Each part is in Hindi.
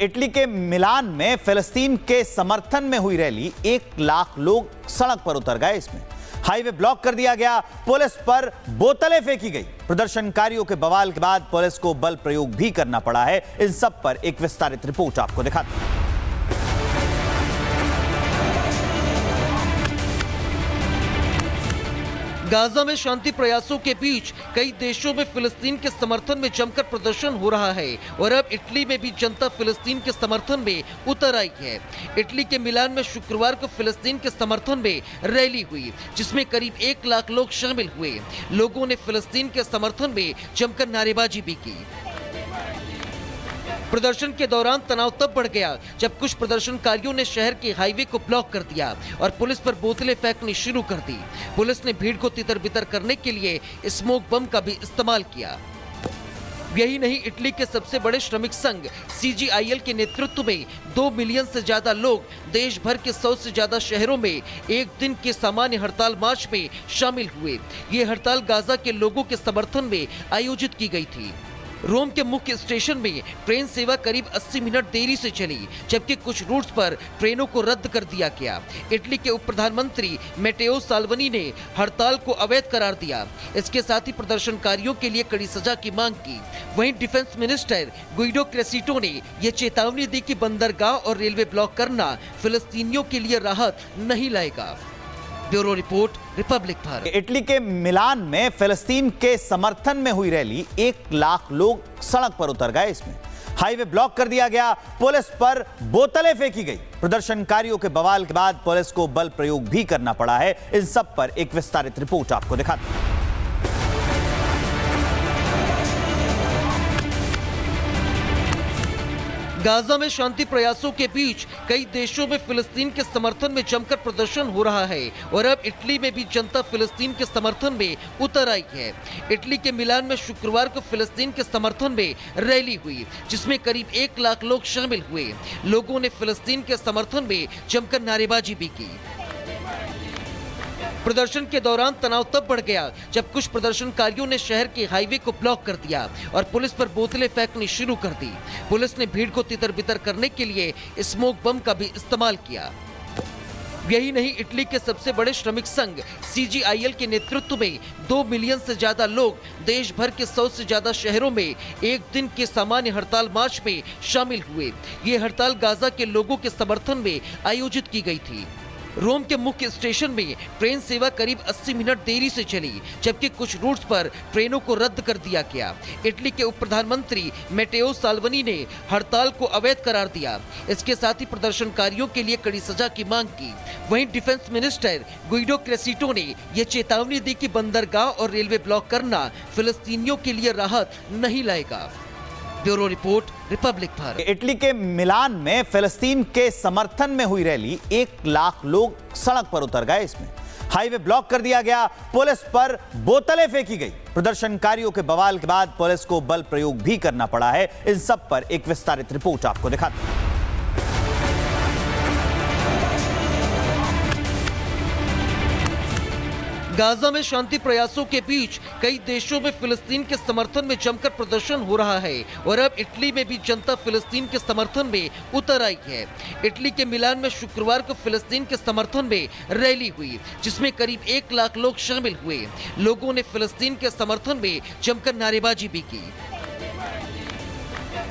इटली के मिलान में फिलिस्तीन के समर्थन में हुई रैली, 1 लाख लोग सड़क पर उतर गए। इसमें हाईवे ब्लॉक कर दिया गया, पुलिस पर बोतलें फेंकी गई। प्रदर्शनकारियों के बवाल के बाद पुलिस को बल प्रयोग भी करना पड़ा है। इन सब पर एक विस्तारित रिपोर्ट आपको दिखाते हैं। गाजा में शांति प्रयासों के बीच कई देशों में फिलिस्तीन के समर्थन में जमकर प्रदर्शन हो रहा है और अब इटली में भी जनता फिलिस्तीन के समर्थन में उतर आई है। इटली के मिलान में शुक्रवार को फिलिस्तीन के समर्थन में रैली हुई, जिसमें करीब 1 लाख लोग शामिल हुए। लोगों ने फिलिस्तीन के समर्थन में जमकर नारेबाजी भी की। प्रदर्शन के दौरान तनाव तब बढ़ गया जब कुछ प्रदर्शनकारियों ने शहर के हाईवे को ब्लॉक कर दिया और पुलिस पर बोतलें फेंकनी शुरू कर दी। पुलिस ने भीड़ को तितर-बितर करने के लिए स्मोक बम का भी इस्तेमाल किया। यही नहीं, इटली के सबसे बड़े श्रमिक संघ CGIL के नेतृत्व में 2 मिलियन से ज्यादा लोग देश भर के 100 से ज्यादा शहरों में एक दिन के सामान्य हड़ताल मार्च में शामिल हुए। ये हड़ताल गाजा के लोगों के समर्थन में आयोजित की गई थी। रोम के मुख्य स्टेशन में ट्रेन सेवा करीब 80 मिनट देरी से चली, जबकि कुछ रूट्स पर ट्रेनों को रद्द कर दिया गया। इटली के उप प्रधानमंत्री मैटेओ साल्विनी ने हड़ताल को अवैध करार दिया। इसके साथ ही प्रदर्शनकारियों के लिए कड़ी सजा की मांग की। वहीं डिफेंस मिनिस्टर गुइडो क्रेसिटो ने यह चेतावनी दी कि बंदरगाह और रेलवे ब्लॉक करना फिलिस्तीनियों के लिए राहत नहीं लाएगा। Bureau report, Republic Bharat. Italy के मिलान में फिलिस्तीन के समर्थन में हुई रैली, 1 लाख लोग सड़क पर उतर गए। इसमें हाईवे ब्लॉक कर दिया गया, पुलिस पर बोतलें फेंकी गई। प्रदर्शनकारियों के बवाल के बाद पुलिस को बल प्रयोग भी करना पड़ा है। इन सब पर एक विस्तारित रिपोर्ट आपको दिखाते हैं। गाजा में शांति प्रयासों के बीच कई देशों में फिलिस्तीन के समर्थन में जमकर प्रदर्शन हो रहा है और अब इटली में भी जनता फिलिस्तीन के समर्थन में उतर आई है। इटली के मिलान में शुक्रवार को फिलिस्तीन के समर्थन में रैली हुई, जिसमें करीब 1 लाख लोग शामिल हुए। लोगों ने फिलिस्तीन के समर्थन में जमकर नारेबाजी भी की। प्रदर्शन के दौरान तनाव तब बढ़ गया जब कुछ प्रदर्शनकारियों ने शहर के हाईवे को ब्लॉक कर दिया और पुलिस पर बोतलें फेंकनी शुरू कर दी। पुलिस ने भीड़ को तितर-बितर करने के लिए स्मोक बम का भी इस्तेमाल किया। यही नहीं, इटली के सबसे बड़े श्रमिक संघ CGIL के नेतृत्व में 2 मिलियन से ज्यादा लोग देश भर के 100 से ज्यादा शहरों में एक दिन के सामान्य हड़ताल मार्च में शामिल हुए। ये हड़ताल गाजा के लोगों के समर्थन में आयोजित की गई थी। रोम के मुख्य स्टेशन में ट्रेन सेवा करीब 80 मिनट देरी से चली, जबकि कुछ रूट्स पर ट्रेनों को रद्द कर दिया गया। इटली के उप प्रधानमंत्री मैटेओ साल्विनी ने हड़ताल को अवैध करार दिया। इसके साथ ही प्रदर्शनकारियों के लिए कड़ी सजा की मांग की। वहीं डिफेंस मिनिस्टर गुइडो क्रेसिटो ने यह चेतावनी दी कि बंदरगाह और रेलवे ब्लॉक करना फिलिस्तीनियों के लिए राहत नहीं लाएगा। Bureau report, Republic Bharat. Italy के मिलान में फिलिस्तीन के समर्थन में हुई रैली, 1 लाख लोग सड़क पर उतर गए। इसमें हाईवे ब्लॉक कर दिया गया, पुलिस पर बोतलें फेंकी गई। प्रदर्शनकारियों के बवाल के बाद पुलिस को बल प्रयोग भी करना पड़ा है। इन सब पर एक विस्तारित रिपोर्ट आपको दिखाते हैं। गाजा में शांति प्रयासों के बीच कई देशों में फिलिस्तीन के समर्थन में जमकर प्रदर्शन हो रहा है और अब इटली में भी जनता फिलिस्तीन के समर्थन में उतर आई है। इटली के मिलान में शुक्रवार को फिलिस्तीन के समर्थन में रैली हुई, जिसमें करीब 1 लाख लोग शामिल हुए। लोगों ने फिलिस्तीन के समर्थन में जमकर नारेबाजी भी की।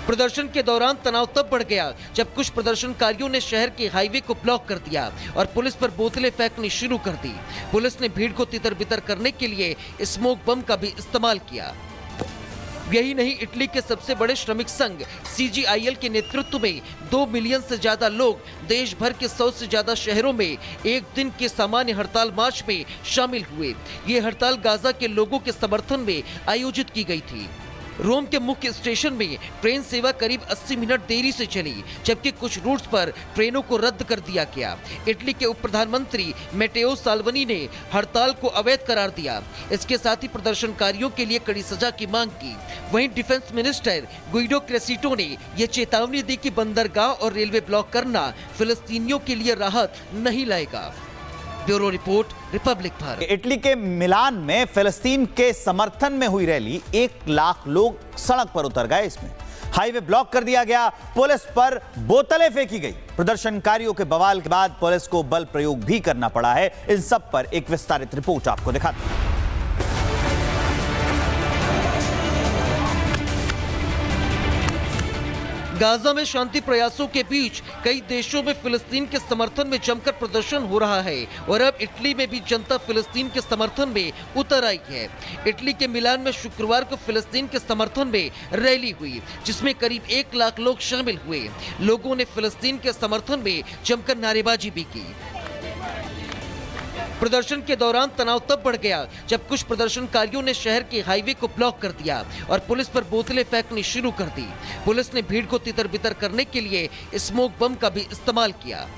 प्रदर्शन के दौरान तनाव तब बढ़ गया जब कुछ प्रदर्शनकारियों ने शहर के हाईवे को ब्लॉक कर दिया और पुलिस पर बोतलें फेंकनी शुरू कर दी। पुलिस ने भीड़ को तितर-बितर करने के लिए स्मोक बम का भी इस्तेमाल किया। यही नहीं, इटली के सबसे बड़े श्रमिक संघ CGIL के नेतृत्व में 2 मिलियन से ज्यादा लोग देश भर के 100 से ज्यादा शहरों में एक दिन के सामान्य हड़ताल मार्च में शामिल हुए। ये हड़ताल गाजा के लोगों के समर्थन में आयोजित की गई थी। रोम के मुख्य स्टेशन में ट्रेन सेवा करीब 80 मिनट देरी से चली, जबकि कुछ रूट्स पर ट्रेनों को रद्द कर दिया गया। इटली के उप प्रधानमंत्री मैटेओ साल्विनी ने हड़ताल को अवैध करार दिया। इसके साथ ही प्रदर्शनकारियों के लिए कड़ी सजा की मांग की। वहीं डिफेंस मिनिस्टर गुइडो क्रेसिटो ने यह चेतावनी दी कि बंदरगाह और रेलवे ब्लॉक करना फिलिस्तीनियों के लिए राहत नहीं लाएगा। Bureau report, Republic Bharat. Italy के मिलान में फिलिस्तीन के समर्थन में हुई रैली, 1 लाख लोग सड़क पर उतर गए। इसमें हाईवे ब्लॉक कर दिया गया, पुलिस पर बोतलें फेंकी गई। प्रदर्शनकारियों के बवाल के बाद पुलिस को बल प्रयोग भी करना पड़ा है। इन सब पर एक विस्तारित रिपोर्ट आपको दिखाते हैं। गाजा में शांति प्रयासों के बीच कई देशों में फिलिस्तीन के समर्थन में जमकर प्रदर्शन हो रहा है और अब इटली में भी जनता फिलिस्तीन के समर्थन में उतर आई है। इटली के मिलान में शुक्रवार को फिलिस्तीन के समर्थन में रैली हुई, जिसमें करीब 1 लाख लोग शामिल हुए। लोगों ने फिलिस्तीन के समर्थन में जमकर नारेबाजी भी की। प्रदर्शन के दौरान तनाव तब बढ़ गया जब कुछ प्रदर्शनकारियों ने शहर के हाईवे को ब्लॉक कर दिया और पुलिस पर बोतलें फेंकनी शुरू कर दी। पुलिस ने भीड़ को तितर-बितर करने के लिए स्मोक बम का भी इस्तेमाल किया।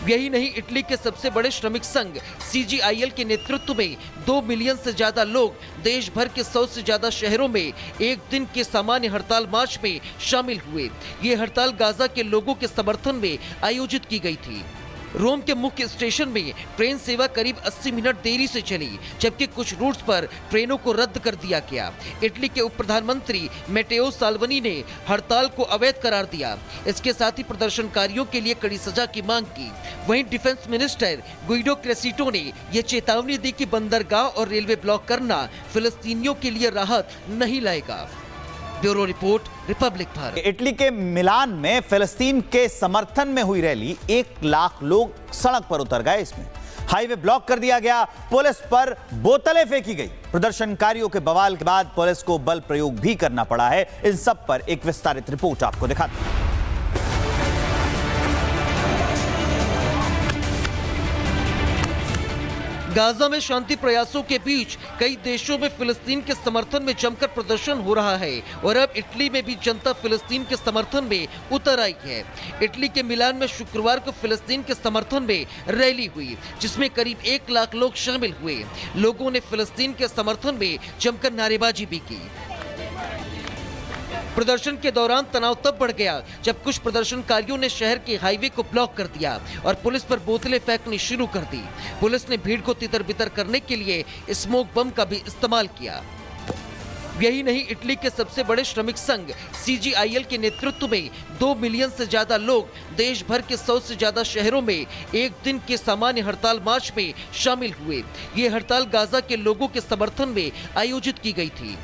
यही नहीं, इटली के सबसे बड़े श्रमिक संघ CGIL के नेतृत्व में 2 मिलियन से ज्यादा लोग देश भर के 100 से ज्यादा शहरों में एक दिन के सामान्य हड़ताल मार्च में शामिल हुए। ये हड़ताल गाजा के लोगों के समर्थन में आयोजित की गई थी। रोम के मुख्य स्टेशन में ट्रेन सेवा करीब 80 मिनट देरी से चली, जबकि कुछ रूट्स पर ट्रेनों को रद्द कर दिया गया। इटली के उप प्रधानमंत्री मैटेओ साल्विनी ने हड़ताल को अवैध करार दिया। इसके साथ ही प्रदर्शनकारियों के लिए कड़ी सजा की मांग की। वहीं डिफेंस मिनिस्टर गुइडो क्रेसिटो ने यह चेतावनी दी कि बंदरगाह और रेलवे ब्लॉक करना फिलिस्तीनियों के लिए राहत नहीं लाएगा। Bureau report, Republic Bharat. Italy के मिलान में फिलिस्तीन के समर्थन में हुई रैली, 1 लाख लोग सड़क पर उतर गए। इसमें हाईवे ब्लॉक कर दिया गया, पुलिस पर बोतलें फेंकी गई। प्रदर्शनकारियों के बवाल के बाद पुलिस को बल प्रयोग भी करना पड़ा है। इन सब पर एक विस्तारित रिपोर्ट आपको दिखाते हैं। गाजा में शांति प्रयासों के बीच कई देशों में फिलिस्तीन के समर्थन में जमकर प्रदर्शन हो रहा है और अब इटली में भी जनता फिलिस्तीन के समर्थन में उतर आई है। इटली के मिलान में शुक्रवार को फिलिस्तीन के समर्थन में रैली हुई, जिसमें करीब 1 लाख लोग शामिल हुए। लोगों ने फिलिस्तीन के समर्थन में जमकर नारेबाजी भी की। प्रदर्शन के दौरान तनाव तब बढ़ गया जब कुछ प्रदर्शनकारियों ने शहर के हाईवे को ब्लॉक कर दिया और पुलिस पर बोतलें फेंकनी शुरू कर दी। पुलिस ने भीड़ को तितर-बितर करने के लिए स्मोक बम का भी इस्तेमाल किया। यही नहीं, इटली के सबसे बड़े श्रमिक संघ CGIL के नेतृत्व में 2 मिलियन से ज्यादा लोग देश भर के 100 से ज्यादा शहरों में एक दिन के सामान्य हड़ताल मार्च में शामिल हुए। ये हड़ताल गाजा के लोगों के समर्थन में आयोजित की गई थी।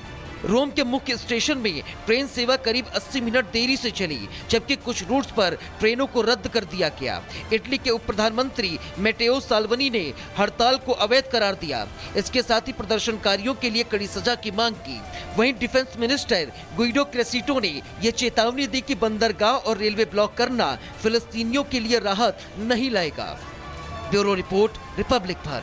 रोम के मुख्य स्टेशन में ट्रेन सेवा करीब 80 मिनट देरी से चली, जबकि कुछ रूट्स पर ट्रेनों को रद्द कर दिया गया। इटली के उप प्रधानमंत्री मैटेओ साल्विनी ने हड़ताल को अवैध करार दिया। इसके साथ ही प्रदर्शनकारियों के लिए कड़ी सजा की मांग की। वहीं डिफेंस मिनिस्टर गुइडो क्रेसिटो ने यह चेतावनी दी कि बंदरगाह और रेलवे ब्लॉक करना फिलिस्तीनियों के लिए राहत नहीं लाएगा। Bureau report, Republic Bharat.